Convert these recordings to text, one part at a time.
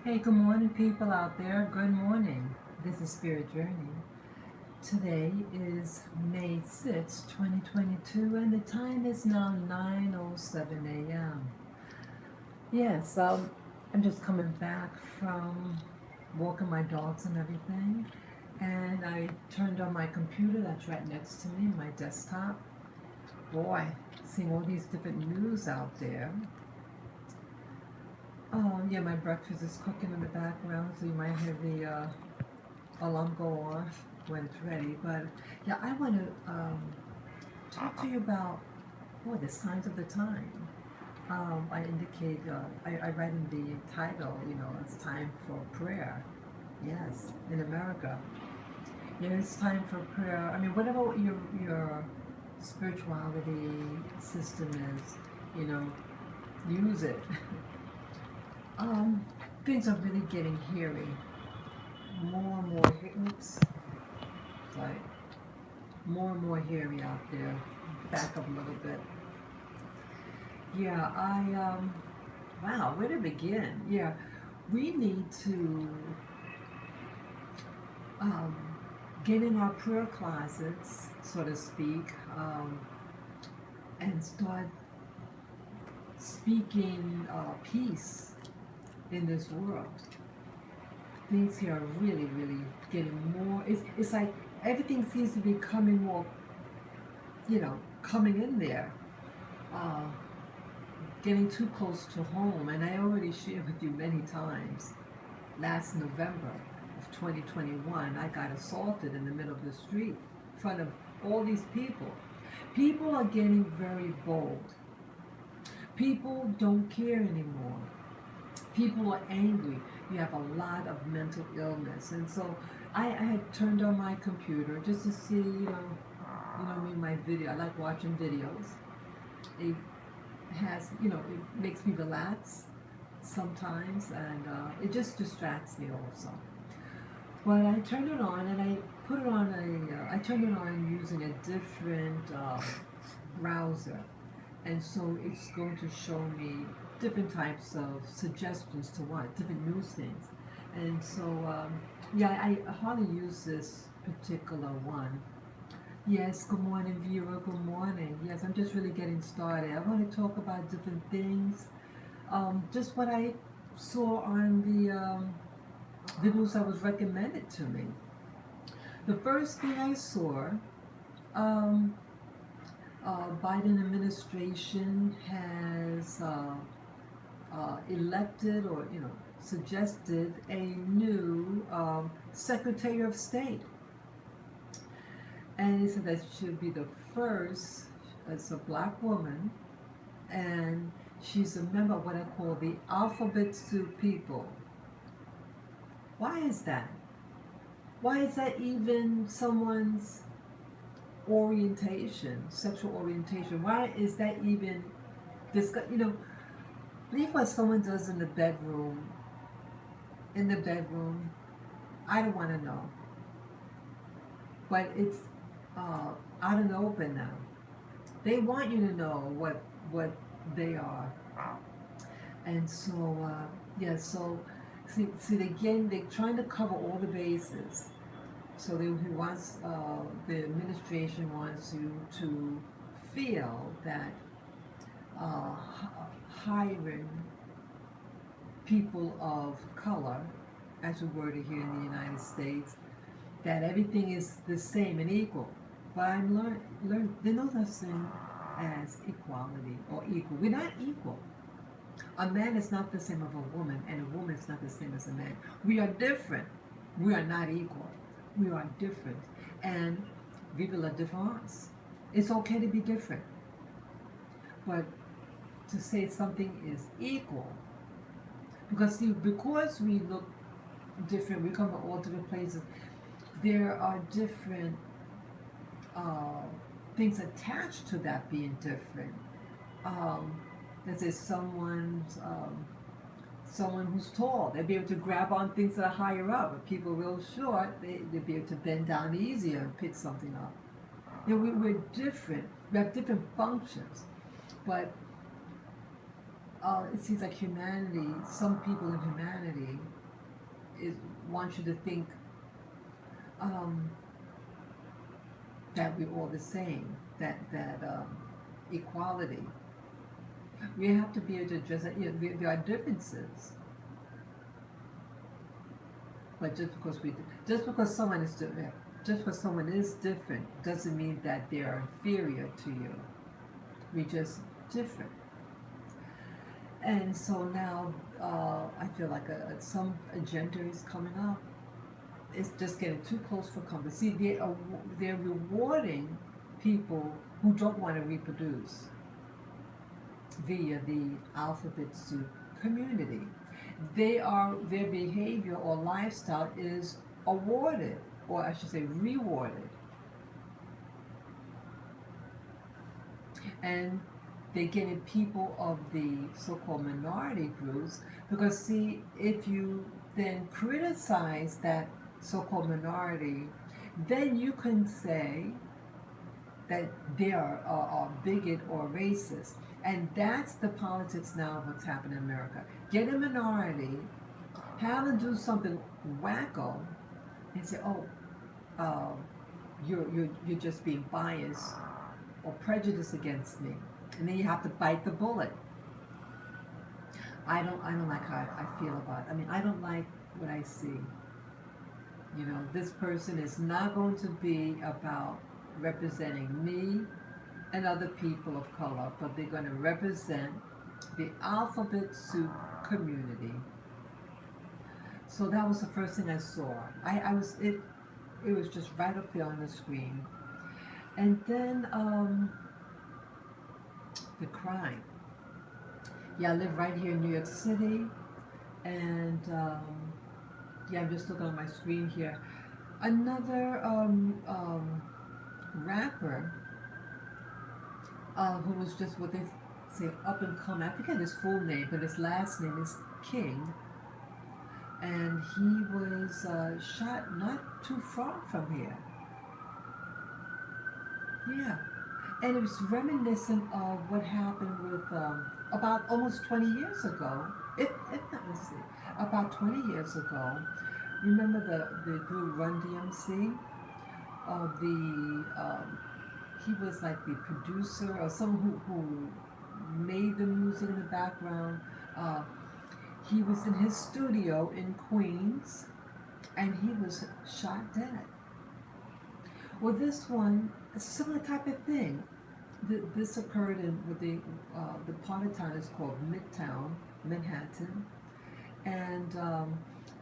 Hey, good morning, people out there. Good morning. This is Spirit Journey. Today is May 6th, 2022, and the time is now 9:07 a.m. Yes, I'm just coming back from walking my dogs and everything, and I turned on my computer that's right next to me, my desktop. Boy, seeing all these different news out there. Yeah, my breakfast is cooking in the background, so you might hear the alarm go off when it's ready. But yeah, I want to talk to you about the signs of the time. I indicate, I write in the title, it's time for prayer. Yes, in America. Yeah, it's time for prayer. I mean, whatever your spirituality system is, you know, use it. um, Things are really getting hairy. More and more, oops, sorry, more and more hairy out there. Back up a little bit. Yeah, wow, where to begin? Yeah, we need to um, get in our prayer closets, so to speak, and start speaking peace in this world. Things here are really, really getting more. It's like everything seems to be coming more, coming in there. Uh, Getting too close to home, and I already shared with you many times. Last November of 2021, I got assaulted in the middle of the street in front of all these people. People are getting very bold. People don't care anymore. People are angry. You have a lot of mental illness, and so I had turned on my computer just to see, my video. I like watching videos. It it makes me relax sometimes, and it just distracts me also. But I turned it on, and I put it on I turned it on using a different browser, and so it's going to show me different types of suggestions to what different news things, and so yeah, I hardly use this particular one. Yes, good morning, viewer. Good morning. Yes, I'm just really getting started. I want to talk about different things. Just what I saw on the news that was recommended to me. The first thing I saw, um, Biden administration has elected or suggested a new Secretary of State, and he said that she'll be the first as a black woman, and she's a member of what I call the alphabet soup people. Why is that? Why is that even someone's orientation, sexual orientation? Why is that even discuss? Leave what someone does in the bedroom. In the bedroom, I don't want to know. But it's out in the open now. They want you to know what they are, and so yeah. So see again, they're trying to cover all the bases. So he wants the administration wants you to feel that uh, hiring people of color, as we were to here in the United States, that everything is the same and equal. But I'm learn there's no such thing as equality or equal. We're not equal. A man is not the same as a woman, and a woman is not the same as a man. We are different. We are not equal. We are different. And vive la différence. It's okay to be different. But to say something is equal, because see, because we look different, we come from all different places, there are different uh, things attached to that being different. Let's say someone who's tall, they'll be able to grab on things that are higher up. If people are real short, they'll be able to bend down easier and pick something up. We're different. We have different functions, but it seems like humanity, some people in humanity, is want you to think um, that we're all the same, that equality. We have to be able to address that. There are differences, but just because someone is different, just because someone is different, doesn't mean that they are inferior to you. We're just different. And so now, I feel like some agenda is coming up. It's just getting too close for comfort. See, they're rewarding people who don't want to reproduce via the alphabet soup community. Their behavior or lifestyle is awarded, or I should say rewarded, and they're getting people of the so-called minority groups because see, if you then criticize that so-called minority, then you can say that they are bigot or racist. And that's the politics now of what's happening in America. Get a minority, have them do something wacko, and say, oh, uh, you're just being biased or prejudiced against me. And then you have to bite the bullet. I don't like how I feel about it. I mean, I don't like what I see. This person is not going to be about representing me and other people of color, but they're going to represent the alphabet soup community. So that was the first thing I saw. I was it was just right up there on the screen. And then the crime. Yeah, I live right here in New York City, and yeah, I'm just looking on my screen here. Another rapper who was just what they say up and coming. I forget his full name, but his last name is King, and he was shot not too far from here. Yeah, and it was reminiscent of what happened with about almost 20 years ago. If not, let's see, about 20 years ago. Remember the group Run DMC? He was like the producer or someone who made the music in the background. Uh, he was in his studio in Queens, and he was shot dead. Well, this one, a similar type of thing. This occurred in what the part of town is called Midtown, Manhattan, and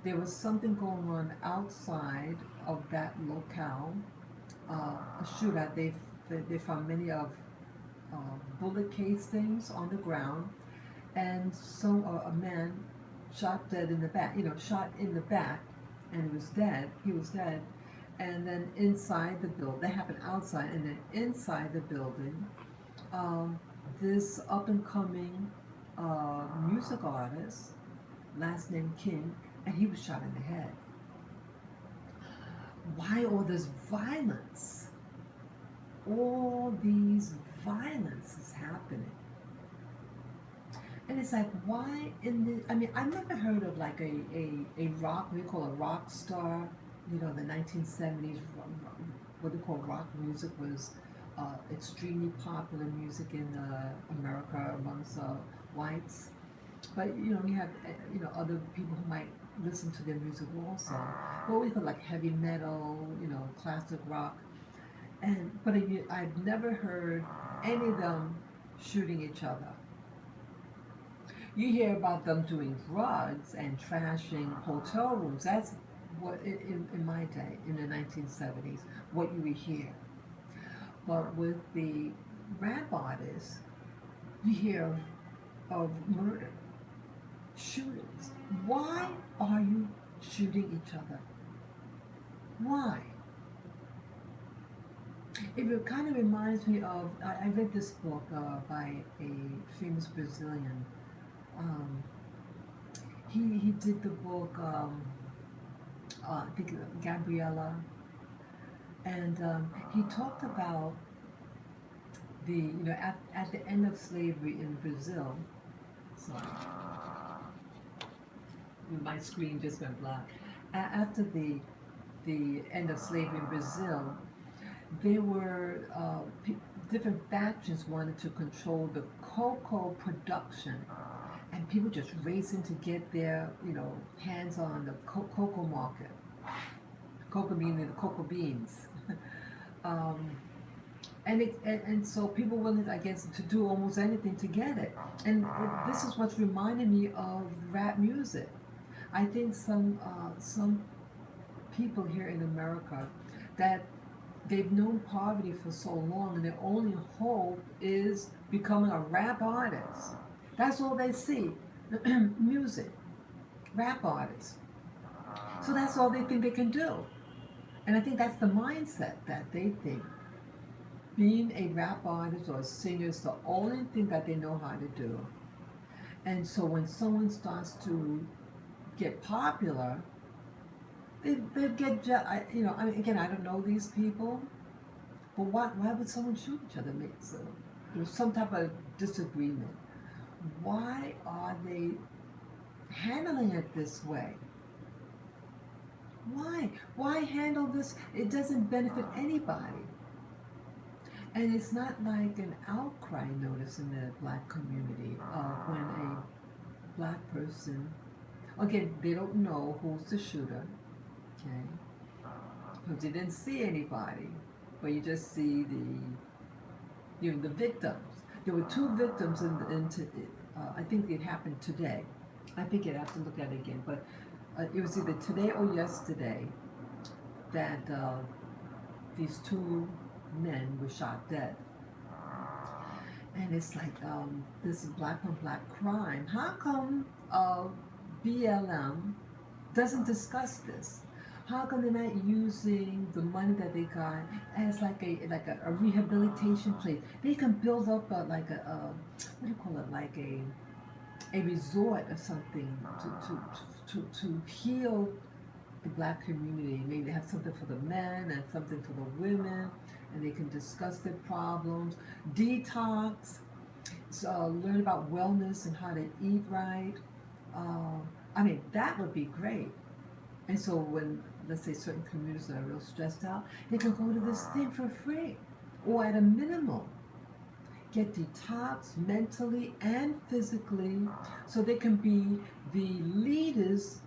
there was something going on outside of that locale. A shootout. They found many of bullet casings on the ground, and so a man shot dead in the back. Shot in the back, and he was dead. He was dead, and then inside the building, that happened outside, and then inside the building, um, this up and coming music artist, last name King, and he was shot in the head. Why all this violence? All these violence is happening. And it's like, why I mean, I've never heard of like a rock, we call a rock star, the 1970s, what they call rock music was extremely popular music in America amongst whites. But, we have, other people who might listen to their music also. What we call like heavy metal, classic rock. But I've never heard any of them shooting each other. You hear about them doing drugs and trashing hotel rooms. That's what in my day, in the 1970s, what you would hear. But with the rap artists, you hear of murder, shootings. Why are you shooting each other? Why? It kind of reminds me of, I read this book by a famous Brazilian. Um, he did the book, I think Gabriela, and he talked about at the end of slavery in Brazil, sorry, my screen just went black. After the end of slavery in Brazil, there were different factions wanted to control the cocoa production, and people just racing to get their hands on the cocoa market. Cocoa meaning the cocoa beans. um, and so people willing, I guess, to do almost anything to get it. And this is what's reminding me of rap music. I think some people here in America that they've known poverty for so long, and their only hope is becoming a rap artist. That's all they see, music, rap artists. So that's all they think they can do. And I think that's the mindset that they think. Being a rap artist or a singer is the only thing that they know how to do. And so when someone starts to get popular, they get, I mean, again, I don't know these people, but why would someone shoot each other? So there's some type of disagreement. Why are they handling it this way? Why? Why handle this? It doesn't benefit anybody. And it's not like an outcry notice in the black community when a black person, again, they don't know who's the shooter, okay? Because you didn't see anybody, but you just see the victims. There were two victims I think it happened today. I think you'd have to look at it again, but it was either today or yesterday that these two men were shot dead. And it's like, this is black on black crime. How come BLM doesn't discuss this? How come they're not using the money that they got as like a rehabilitation place? They can build up what do you call it, like a resort or something to heal the black community. Maybe they have something for the men and something for the women, and they can discuss their problems, detox, learn about wellness and how to eat right. I mean, that would be great. And so when, let's say, certain communities are real stressed out, they can go to this thing for free, or at a minimum, get detox mentally and physically, so they can be the leaders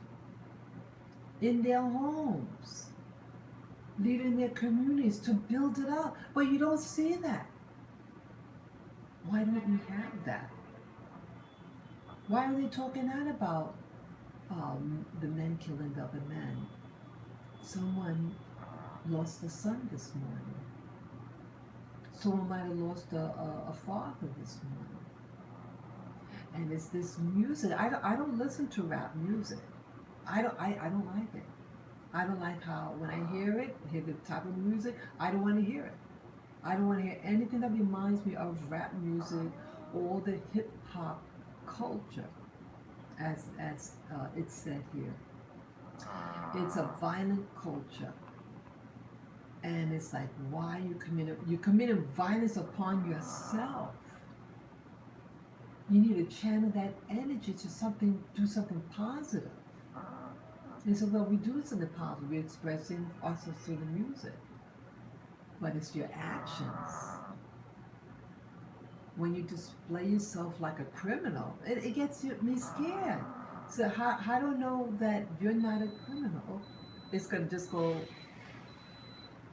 in their homes, leading their communities to build it up. But you don't see that. Why don't we have that? Why are they talking that about the men killing the other men? Someone lost a son this morning. Someone might have lost a father this morning. And it's this music. I don't listen to rap music. I don't like it. I don't like how when I hear the type of music, I don't want to hear it. I don't want to hear anything that reminds me of rap music or the hip hop culture, as it's said here. It's a violent culture, and it's like, why you committed violence upon yourself. You need to channel that energy to do something positive. And so, well, we do something positive. We're expressing ourselves through the music, but it's your actions. When you display yourself like a criminal, it gets me scared. So how do I know that you're not a criminal? It's gonna just go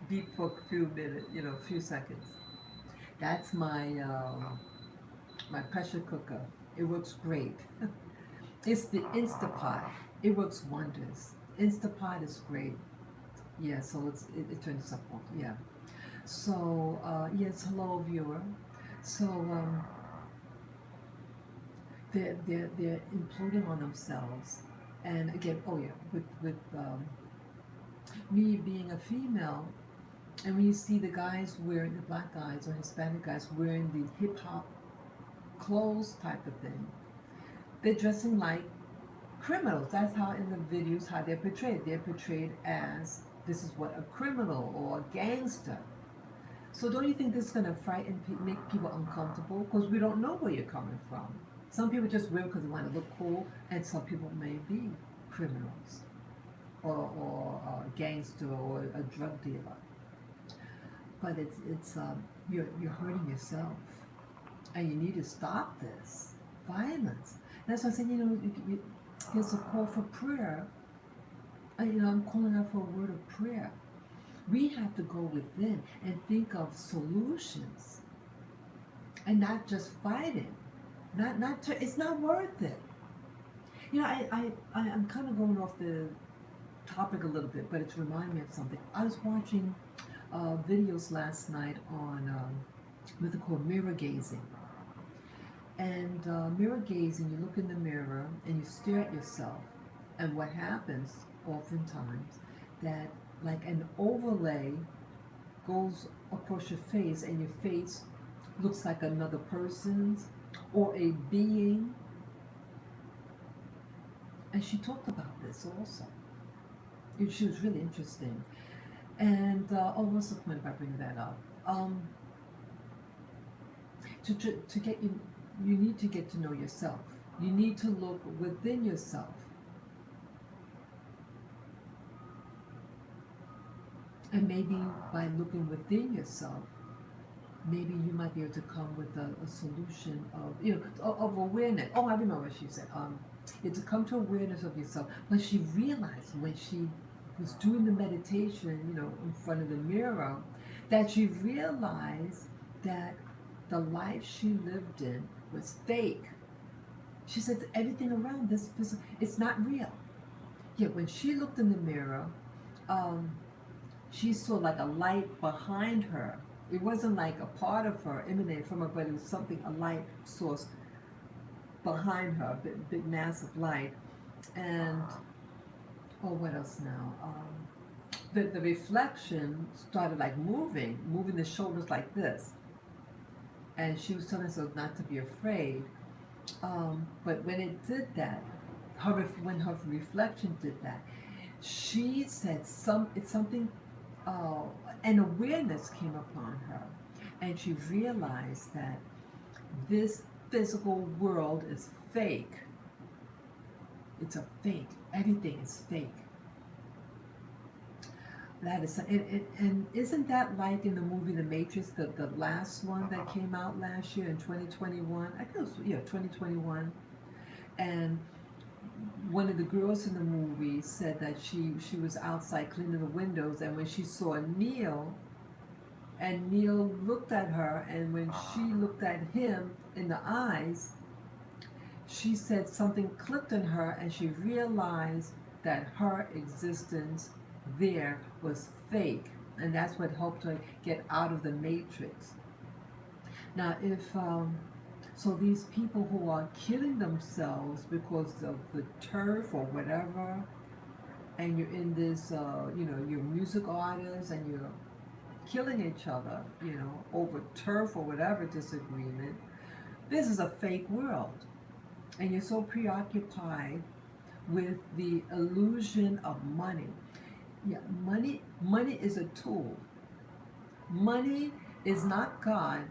beep for a few minutes, a few seconds. That's my pressure cooker. It works great. It's the Instapot. It works wonders. Instapot is great. Yeah, so it turns itself on. Yeah. So yes, hello viewer. So they're imploding on themselves, and again, oh yeah, with me being a female, and when you see the black guys or Hispanic guys wearing these hip hop clothes type of thing, they're dressing like criminals. That's how in the videos how they're portrayed. They're portrayed as this is what a criminal or a gangster. So don't you think this is going to make people uncomfortable? Because we don't know where you're coming from. Some people just wear it because they want to look cool, and some people may be criminals or a gangster or a drug dealer. But you're hurting yourself, and you need to stop this violence. That's why I said, there's a call for prayer. I'm calling out for a word of prayer. We have to go within and think of solutions, and not just fighting. It's not worth it. I'm kind of going off the topic a little bit, but it's reminding me of something. I was watching videos last night on what they call mirror gazing. And mirror gazing, you look in the mirror and you stare at yourself, and what happens oftentimes that like an overlay goes across your face, and your face looks like another person's or a being. And she talked about this also. She was really interesting. And what's the point about bringing that up? To get you need to get to know yourself. You need to look within yourself. And maybe by looking within yourself, maybe you might be able to come with a solution of awareness. Oh, I remember what she said. To come to awareness of yourself. But she realized when she was doing the meditation, in front of the mirror, that she realized that the life she lived in was fake. She said everything around this physical, it's not real. Yet when she looked in the mirror, she saw like a light behind her. It wasn't like a part of her emanating from her, but it was something, a light source behind her, big massive light. And what else now? The reflection started like moving the shoulders like this. And she was telling herself not to be afraid. But when it did that, when her reflection did that, she said it's something, an awareness came upon her. And she realized that this physical world is fake. It's a fake. Everything is fake. That is, and isn't that like in the movie The Matrix, the last one that came out last year in 2021? I think it was 2021. And one of the girls in the movie said that she was outside cleaning the windows, and when she saw Neil, and Neil looked at her, and when she looked at him in the eyes, she said something clicked in her, and she realized that her existence there was fake, and that's what helped her get out of the matrix. Now, if so, these people who are killing themselves because of the turf or whatever, and you're in this, you're music artists and you're killing each other, over turf or whatever disagreement, this is a fake world, and you're so preoccupied with the illusion of money. Yeah, money is a tool. Money is not God,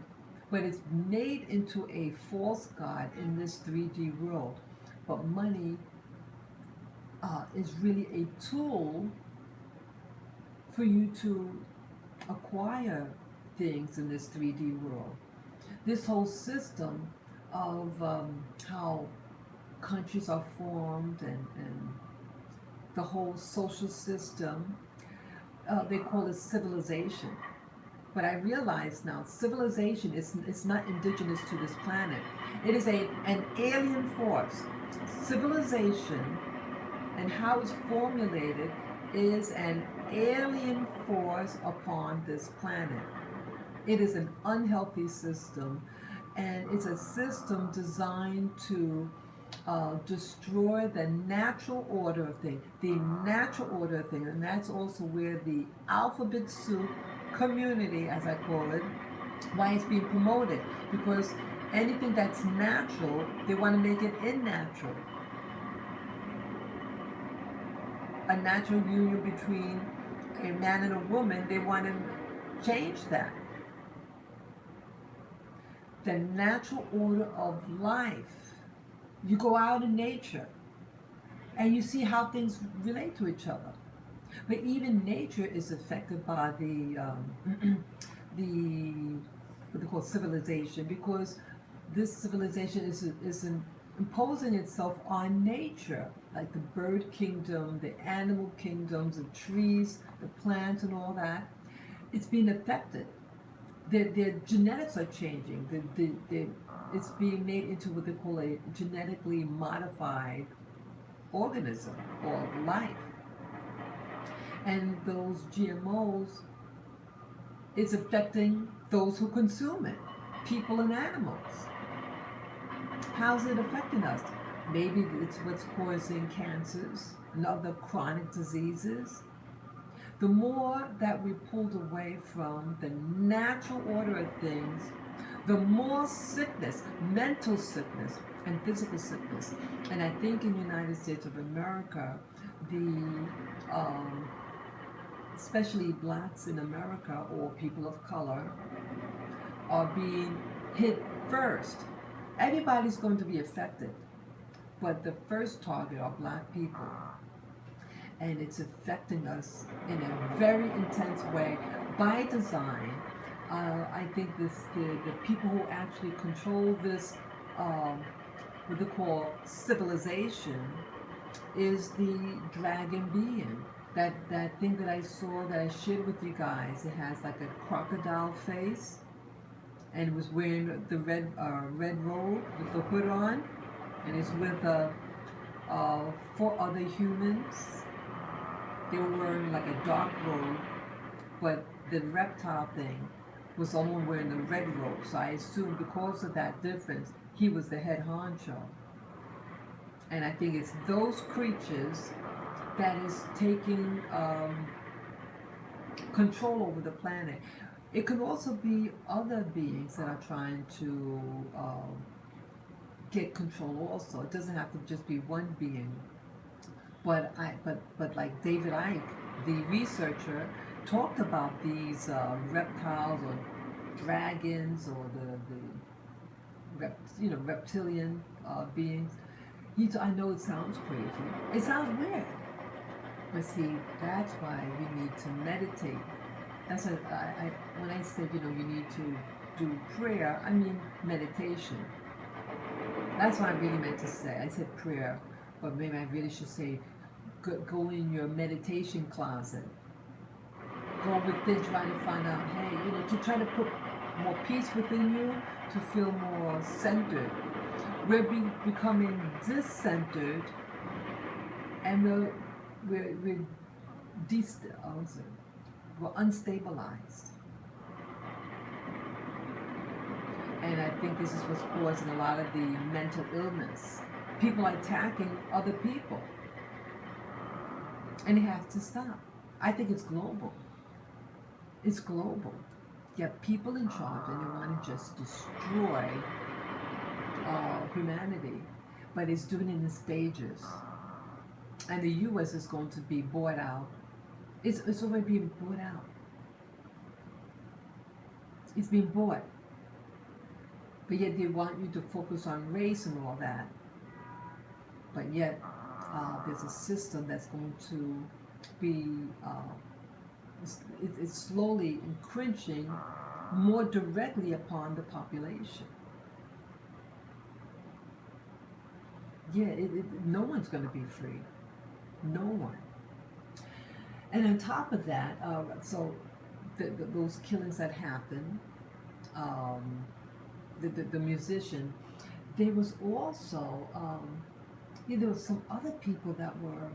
but it's made into a false God in this 3D world. But money is really a tool for you to acquire things in this 3D world. This whole system of how countries are formed and the whole social system, they call it civilization. But I realize now, civilization is not indigenous to this planet. It is an alien force. Civilization and how it's formulated is an alien force upon this planet. It is an unhealthy system, and it's a system designed to destroy the natural order of things, and that's also where the alphabet soup community, as I call it, why it's being promoted, because anything that's natural, they want to make it unnatural. A natural union between a man and a woman, they want to change that. The natural order of life You go out in nature and you see how things relate to each other. But even nature is affected by the what they call civilization, because this civilization is imposing itself on nature, like the bird kingdom, the animal kingdoms, the trees, the plants, and all that. It's being affected. Their genetics are changing. It's being made into what they call a genetically modified organism or life. And those GMOs is affecting those who consume it, people and animals. How's it affecting us? Maybe it's what's causing cancers and other chronic diseases. The more that we pulled away from the natural order of things, the more sickness, mental sickness, and physical sickness. And I think in the United States of America, um, especially blacks in America or people of color, are being hit first. Everybody's going to be affected, but the first target are black people. And it's affecting us in a very intense way by design. I think the people who actually control this, what they call civilization, is the dragon being. That thing that I saw that I shared with you guys. It has like a crocodile face, and it was wearing the red robe with the hood on, and it's with four other humans. They were wearing like a dark robe, but the reptile thing was only wearing the red robe. So I assumed because of that difference, he was the head honcho. And I think it's those creatures that is taking control over the planet. It could also be other beings that are trying to get control also. It doesn't have to just be one being. But like David Icke, the researcher, talked about these reptiles or dragons or the reptilian beings. I know it sounds crazy. It sounds weird. But see, that's why we need to meditate. That's what when I said, you need to do prayer, I mean meditation. That's what I really meant to say. I said prayer, but maybe I really should say go in your meditation closet. Go within, try to find out, hey, to try to put more peace within you, to feel more centered. We're becoming discentered, and we're we're unstabilized. And I think this is what's causing a lot of the mental illness. People are attacking other people. And it has to stop. I think it's global. It's global. You have people in charge and they want to just destroy humanity. But it's doing it in stages. And the U.S. is going to be bought out. It's already being bought out. It's being bought. But yet they want you to focus on race and all that. But yet there's a system that's going to be, it's slowly encroaching more directly upon the population. Yeah, no one's going to be free. No one. And on top of that, so those killings that happened, the musician, there was also, there was some other people that were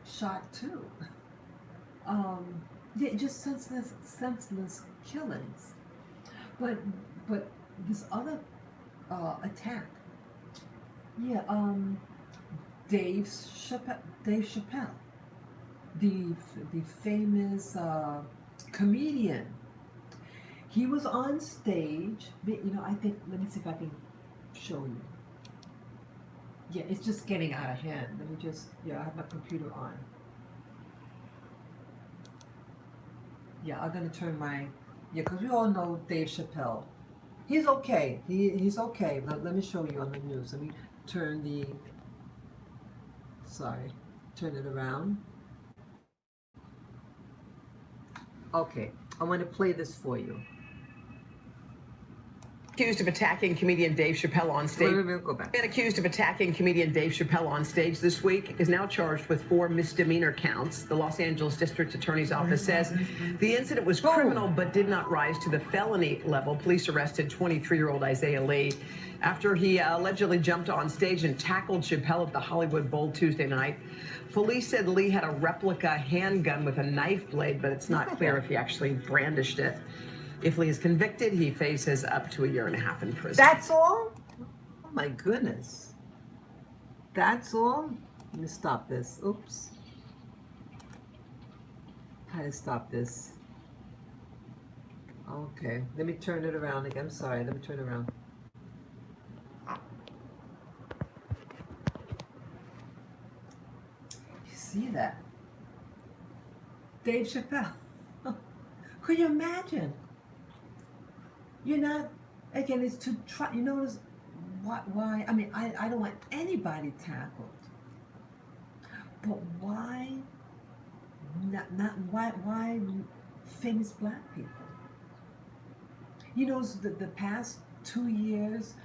shot too. Yeah, just senseless killings. But this other attack, yeah, Dave Chappelle, the famous comedian. He was on stage. I think. Let me see if I can show you. Yeah, it's just getting out of hand. Let me just. Yeah, I have my computer on. Yeah, I'm gonna turn my. Yeah, because we all know Dave Chappelle. He's okay. He's okay. Let me show you on the news. Let me turn the, sorry, turn it around. Okay, I want to play this for you. Accused of attacking comedian Dave Chappelle on stage. Wait, go back. Been accused of attacking comedian Dave Chappelle on stage this week is now charged with 4 misdemeanor counts. The Los Angeles District Attorney's Office says the incident was criminal but did not rise to the felony level. Police arrested 23-year-old Isaiah Lee after he allegedly jumped on stage and tackled Chappelle at the Hollywood Bowl Tuesday night. Police said Lee had a replica handgun with a knife blade, but it's not clear if he actually brandished it. If Lee is convicted, he faces up to 1.5 years in prison. That's all? Oh my goodness. That's all? Let me stop this. Oops. How to stop this? Okay. Let me turn it around again. I'm sorry. Let me turn it around. You see that? Dave Chappelle. Could you imagine? You're not, again, it's to try, you notice why, I mean, I don't want anybody tackled, but why why famous black people? You know, the past 2 years,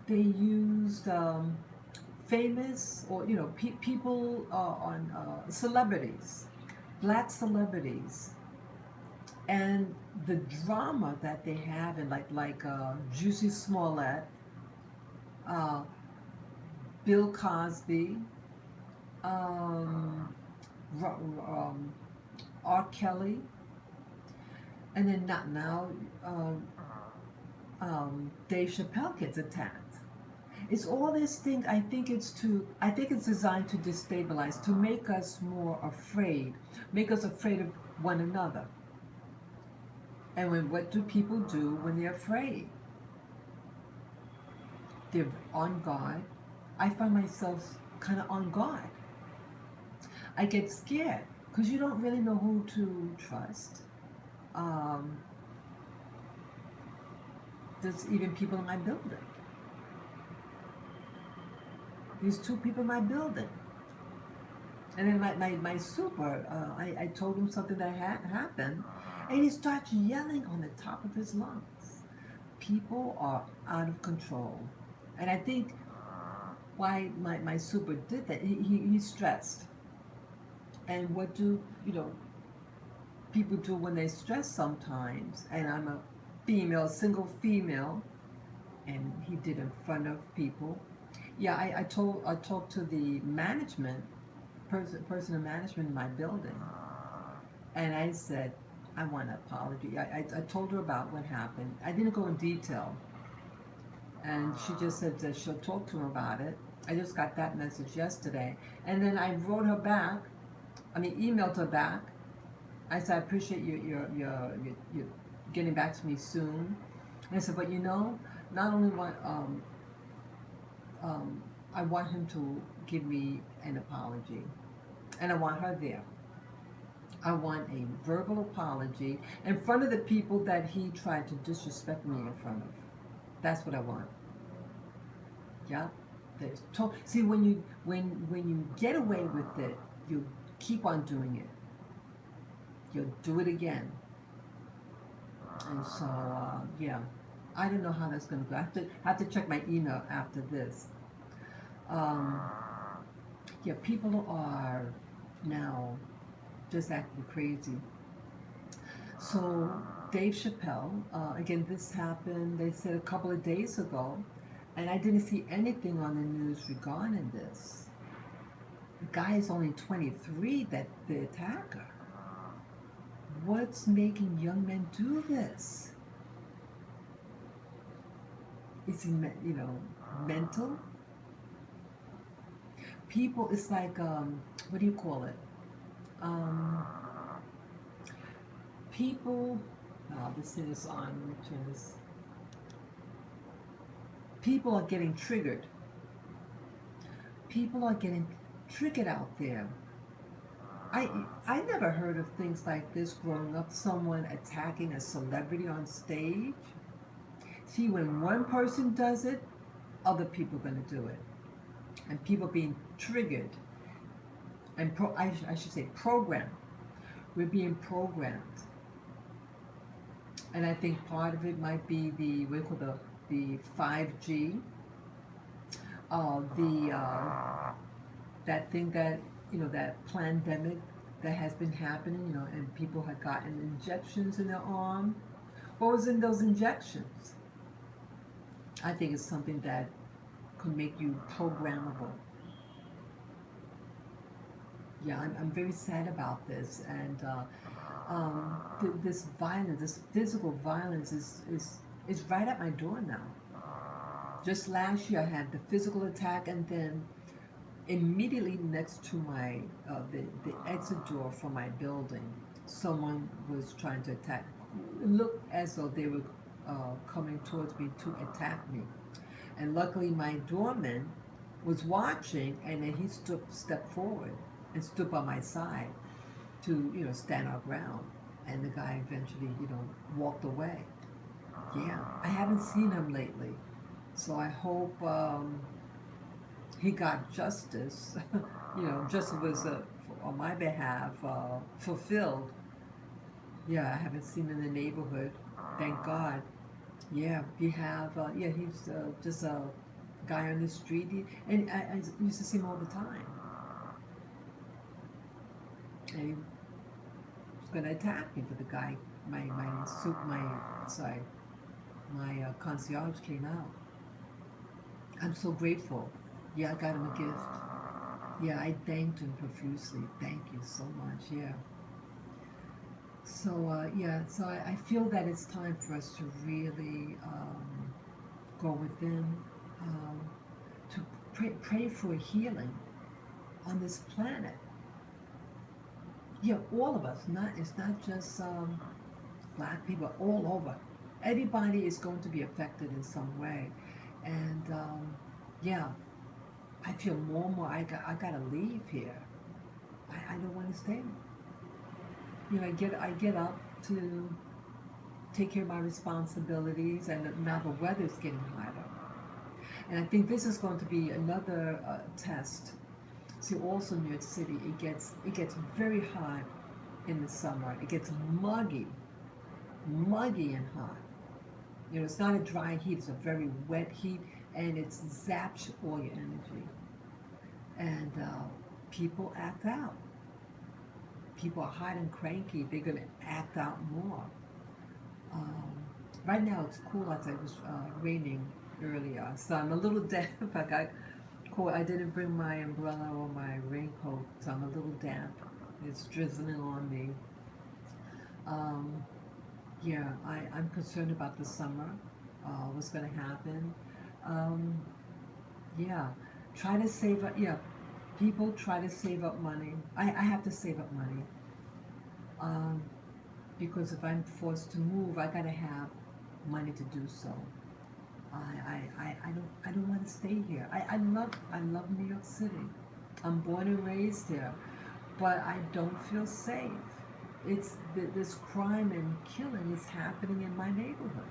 they used famous, or, you know, people on celebrities, black celebrities, and the drama that they have in like Juicy Smollett, Bill Cosby, R. Kelly, and then not now, Dave Chappelle gets attacked. It's all this thing. I think it's designed to destabilize, to make us more afraid, make us afraid of one another. And what do people do when they're afraid? They're on guard. I find myself kind of on guard. I get scared because you don't really know who to trust. There's even people in my building. These 2 people in my building. And then my super, I told him something that had happened, and he starts yelling on the top of his lungs. People are out of control. And I think why my super did that, he's stressed. And what do, you know, people do when they stress sometimes, and I'm a female, single female, and he did in front of people. Yeah, I talked to the management, person in management in my building, and I said, I want an apology. I told her about what happened. I didn't go in detail, and she just said that she'll talk to him about it. I just got that message yesterday, and then I wrote her back. Emailed her back. I said, I appreciate you getting back to me soon. And I said, but you know, not only I want him to give me an apology, and I want her there. I want a verbal apology in front of the people that he tried to disrespect me in front of. That's what I want. Yeah. See, when you get away with it, you keep on doing it. You'll do it again. And so, yeah, I don't know how that's going to go. I have to check my email after this. Yeah, people are now just acting crazy. So Dave Chappelle, again, this happened, they said a couple of days ago, and I didn't see anything on the news regarding this. The guy is only 23, that the attacker. What's making young men do this? Is he, mental? People, it's like, what do you call it? People, this thing is on, let me turn this. People are getting triggered. People are getting triggered out there. I never heard of things like this growing up, someone attacking a celebrity on stage. See, when one person does it, other people are going to do it. and people being triggered and I should say programmed. We're being programmed, and I think part of it might be the what we call the 5G, the that thing that that pandemic that has been happening, and people had gotten injections in their arm. What was in those injections? I think it's something that could make you programmable. Yeah, I'm very sad about this, and this violence, this physical violence, is right at my door now. Just last year, I had the physical attack, and then immediately next to my the exit door from my building, someone was trying to attack. It looked as though they were coming towards me to attack me, and luckily my doorman was watching, and then he stepped forward and stood by my side to stand our ground, and the guy eventually walked away. Yeah, I haven't seen him lately, so I hope he got justice. Justice was on my behalf fulfilled. Yeah, I haven't seen him in the neighborhood. Thank God. Yeah, we have. Yeah, he's just a guy on the street, and I used to see him all the time. And he was going to attack me, but the guy, my concierge came out. I'm so grateful. Yeah, I got him a gift. Yeah, I thanked him profusely. Thank you so much. Yeah. So so I feel that it's time for us to really go within, um, to pray for healing on this planet. Yeah, all of us. It's not just black people. All over. Everybody is going to be affected in some way, and yeah, I feel more and more. I gotta leave here. I don't want to stay. I get up to take care of my responsibilities, and now the weather's getting hotter. And I think this is going to be another test. See, also New York City, it gets very hot in the summer. It gets muggy and hot. It's not a dry heat; it's a very wet heat, and it zaps all your energy. And people act out. People are hot and cranky. They're gonna act out more. Um, right now it's cool outside. It was raining earlier, so I'm a little damp. I got cold. I didn't bring my umbrella or my raincoat, so I'm a little damp. It's drizzling on me. Um, yeah, I'm concerned about the summer. What's going to happen? Um, yeah, try to save up. Yeah, people try to save up money. I have to save up money. Um, because if I'm forced to move, I gotta have money to do so. I don't want to stay here. I love New York City. I'm born and raised here, but I don't feel safe. This crime and killing is happening in my neighborhood.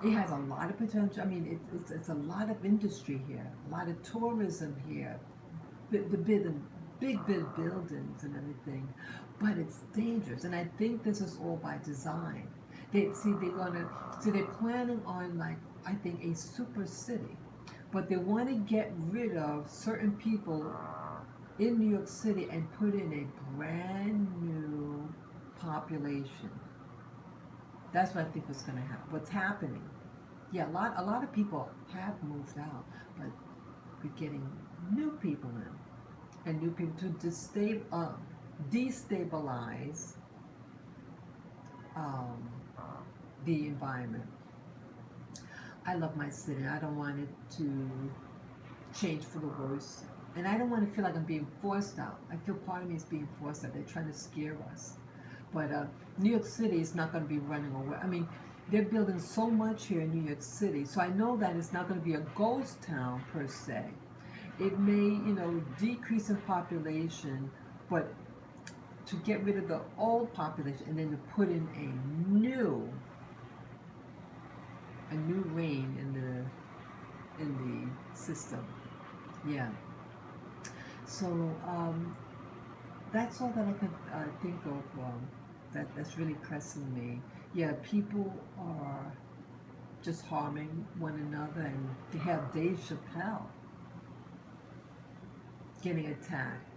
It has a lot of potential. I mean, it's a lot of industry here, a lot of tourism here, the big buildings and everything, but it's dangerous. And I think this is all by design. They're planning on, like, I think, a super city, but they want to get rid of certain people in New York City and put in a brand new population. That's what I think was going to happen. What's happening? Yeah, a lot of people have moved out, but we're getting new people in, and new people to destabilize um, the environment. I love my city. I don't want it to change for the worse, and I don't want to feel like I'm being forced out. I feel part of me is being forced out. They're trying to scare us. But New York City is not going to be running away. I mean, they're building so much here in New York City, so I know that it's not going to be a ghost town per se. It may, decrease in population, but to get rid of the old population and then to put in a new reign in the system. Yeah. So that's all that I could think of that's really pressing me. Yeah, people are just harming one another, and to have Dave Chappelle getting attacked.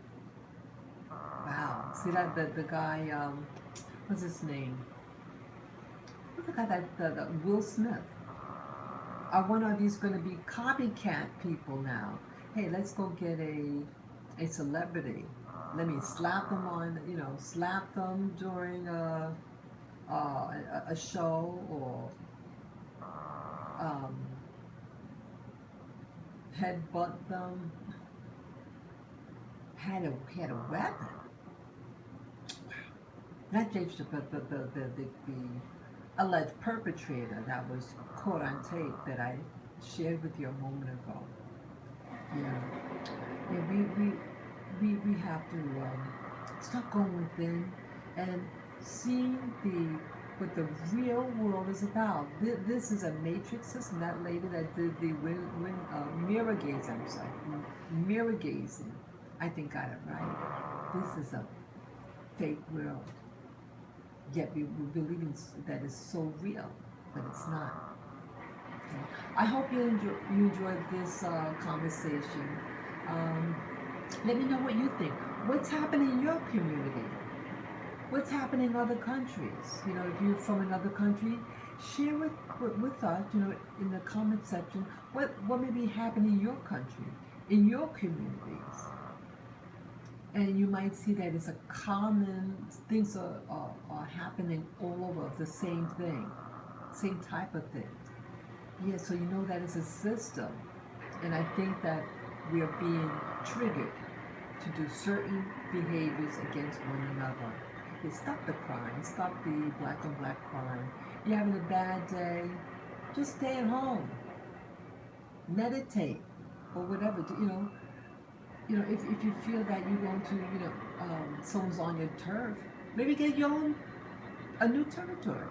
Wow. See that the guy, what's his name? What's the guy that the Will Smith? Are one of these going to be copycat people now? Hey, let's go get a celebrity. Let me slap them on, slap them during a show, or um, headbutt them. Had a weapon. Not Dave Chappelle, but the alleged perpetrator that was caught on tape that I shared with you a moment ago. Yeah, yeah, we have to start going within and see what the real world is about. This is a matrix system. That lady that did the mirror gazing, I'm sorry, mirror gazing, I think got it right. This is a fake world. Yet we believe that it's so real, but it's not. Okay. I hope you enjoyed this conversation. Um, Let me know what you think. What's happening in your community? What's happening in other countries? If you're from another country, share with us, in the comment section, what may be happening in your country, in your communities. And you might see that it's a common, things are happening all over, the same thing, same type of thing. Yeah, so you know that it's a system. And I think that we are being triggered to do certain behaviors against one another. Stop the crime, stop the black on black crime. You're having a bad day, just stay at home. Meditate, or whatever, if you feel that you're going to, someone's on your turf, maybe get your own, a new territory.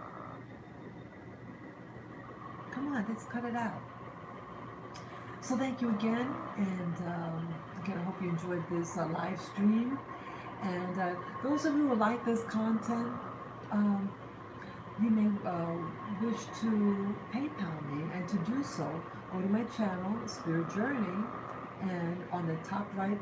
Come on, let's cut it out. So thank you again, and again, I hope you enjoyed this live stream. And those of you who like this content, you may wish to PayPal me, and to do so, go to my channel, Spirit Journey, and on the top right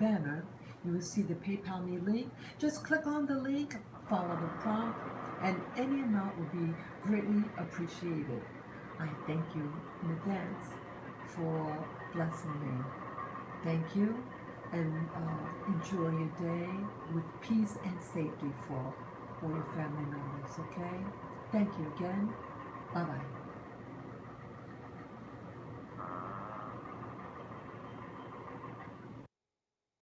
banner, you will see the PayPal me link. Just click on the link, follow the prompt, and any amount will be greatly appreciated. I thank you in advance for blessing me. Thank you, and enjoy your day with peace and safety for all your family members, okay? Thank you again. Bye-bye.